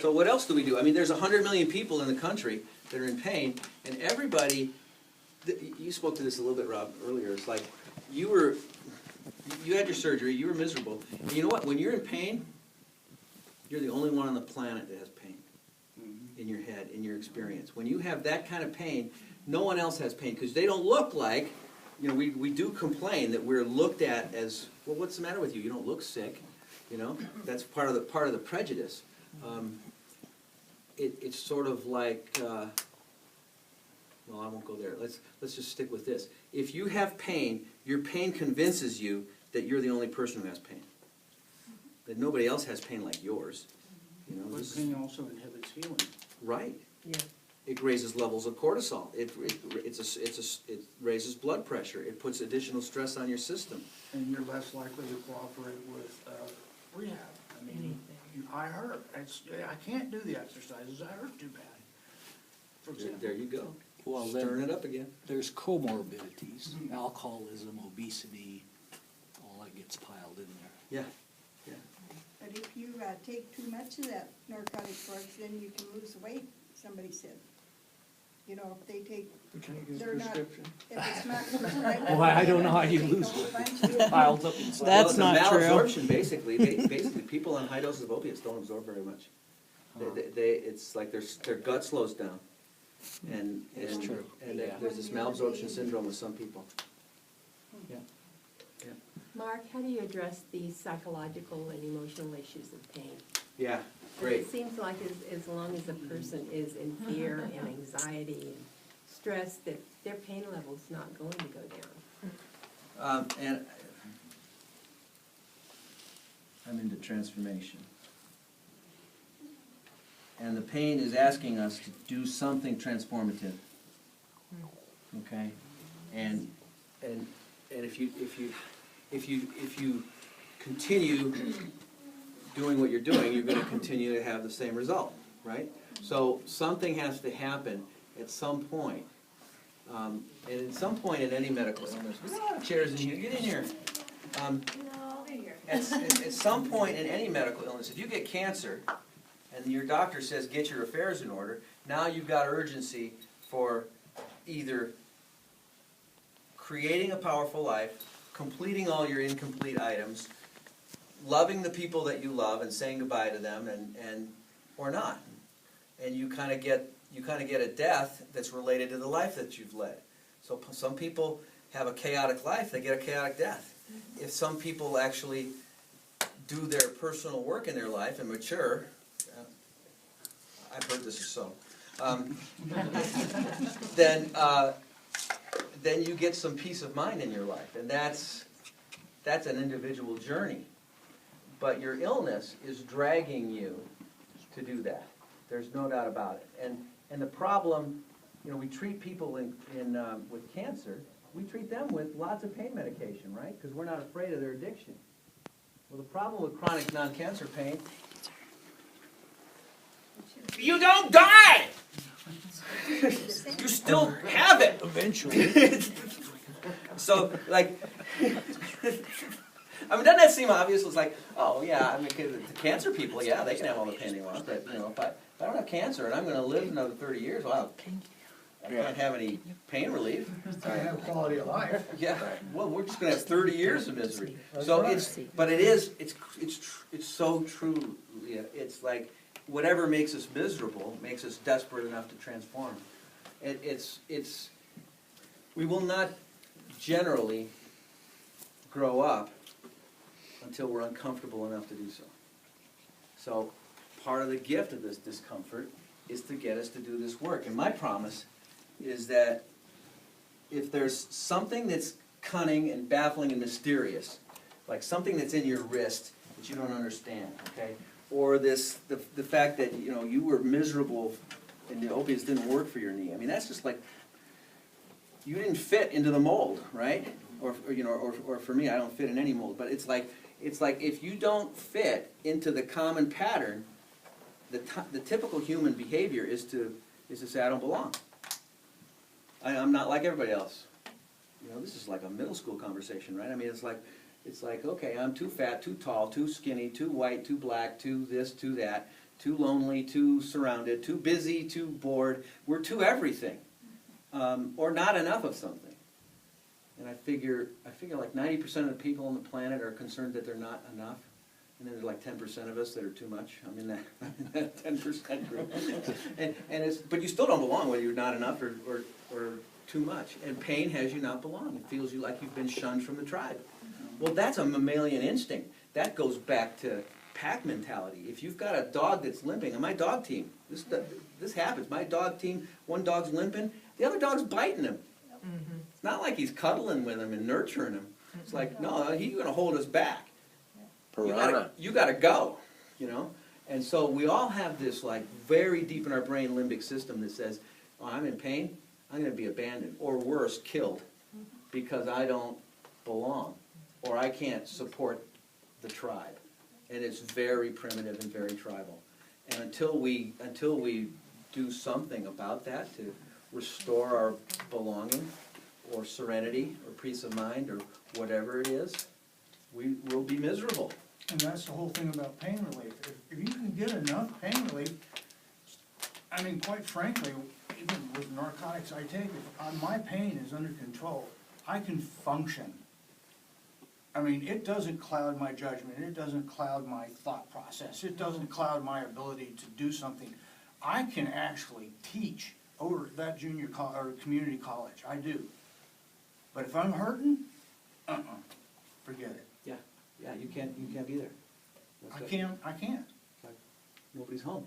So what else do we do? I mean, there's 100 million people in the country that are in pain, and everybody, you spoke to this a little bit, Rob, earlier. It's like you had your surgery, you were miserable. And you know what? When you're in pain, you're the only one on the planet that has pain in your head, in your experience. When you have that kind of pain, no one else has pain because they don't look like, you know, we do complain that we're looked at as, well, what's the matter with you? You don't look sick, you know? That's part of the prejudice. It's sort of like, well, I won't go there. Let's just stick with this. If you have pain, your pain convinces you that you're the only person who has pain. That nobody else has pain like yours. You know, But pain also inhibits healing. Right. Yeah. It raises levels of cortisol. It raises blood pressure. It puts additional stress on your system. And you're less likely to cooperate with rehab. I mean, I hurt. I can't do the exercises. I hurt too bad. For example. There you go. Well, Stirring it up again. there's comorbidities, alcoholism, obesity, all that gets piled in there. Yeah. But if you take too much of that narcotic drugs, then you can lose weight, somebody said. You know, if they take, they're not, if it's not prescribed. Well, I don't know how you lose it. Piled up inside. That's Well, not true. malabsorption, basically, people on high doses of opiates don't absorb very much. It's like their gut slows down. And It's true. And Yeah. there's this malabsorption syndrome with some people. Yeah. Mark, how do you address the psychological and emotional issues of pain? Yeah, 'Cause great. It seems like as long as a person is in fear and anxiety and stress, that their pain level's not going to go down. And I'm into transformation. And the pain is asking us to do something transformative. Okay? And if you continue doing what you're doing, you're going to continue to have the same result, right? So something has to happen at some point. And at some point in any medical illness, we got a lot of chairs in here, get in here. At some point in any medical illness, if you get cancer and your doctor says get your affairs in order, now you've got urgency for either creating a powerful life, completing all your incomplete items, loving the people that you love and saying goodbye to them, and or not. And you kind of get a death that's related to the life that you've led. So some people have a chaotic life, they get a chaotic death. If some people actually do their personal work in their life and mature, I've heard this is so, then you get some peace of mind in your life, and that's an individual journey. But your illness is dragging you to do that. There's no doubt about it. And the problem, you know, we treat people with cancer, we treat them with lots of pain medication, right? Because we're not afraid of their addiction. Well, the problem with chronic non-cancer pain, you don't die! You still have it! Eventually. So, like, I mean, doesn't that seem obvious? It's like, oh, yeah, I mean, the cancer people, yeah, they can have all the pain they want, but, you know, if I don't have cancer and I'm going to live another 30 years, well, I can't have any pain relief. I have quality of life. Yeah, well, we're just going to have 30 years of misery. So it's so true. Yeah, it's like whatever makes us miserable makes us desperate enough to transform. We will not generally grow up until we're uncomfortable enough to do so. So part of the gift of this discomfort is to get us to do this work. And my promise is that if there's something that's cunning and baffling and mysterious, like something that's in your wrist that you don't understand, okay? Or the fact that, you know, you were miserable and the opiates didn't work for your knee. I mean, that's just like, you didn't fit into the mold, right? Or for me, I don't fit in any mold. But it's like if you don't fit into the common pattern, the typical human behavior is to say, I don't belong. I'm not like everybody else. You know, this is like a middle school conversation, right? I mean, it's like, okay, I'm too fat, too tall, too skinny, too white, too black, too this, too that, too lonely, too surrounded, too busy, too bored. We're too everything, or not enough of something. And I figure like 90% of the people on the planet are concerned that they're not enough. And then there's like 10% of us that are too much. I'm in that 10% group. But you still don't belong whether you're not enough or too much. And pain has you not belong. It feels you like you've been shunned from the tribe. Well, that's a mammalian instinct. That goes back to pack mentality. If you've got a dog that's limping, on my dog team, this happens. My dog team, one dog's limping, the other dog's biting him. It's not like he's cuddling with him and nurturing him. It's like, no, he's going to hold us back. You gotta go, you know? And so we all have this like very deep in our brain limbic system that says, oh, I'm in pain, I'm gonna be abandoned, or worse, killed, because I don't belong, or I can't support the tribe. And it's very primitive and very tribal. And until we do something about that to restore our belonging, or serenity, or peace of mind, or whatever it is, we will be miserable. And that's the whole thing about pain relief. If you can get enough pain relief, I mean, quite frankly, even with narcotics I take, if my pain is under control, I can function. I mean, it doesn't cloud my judgment, it doesn't cloud my thought process, it doesn't cloud my ability to do something. I can actually teach over at that junior or community college, I do. But if I'm hurting, forget it. Yeah, you can't be there. I can't. Nobody's home.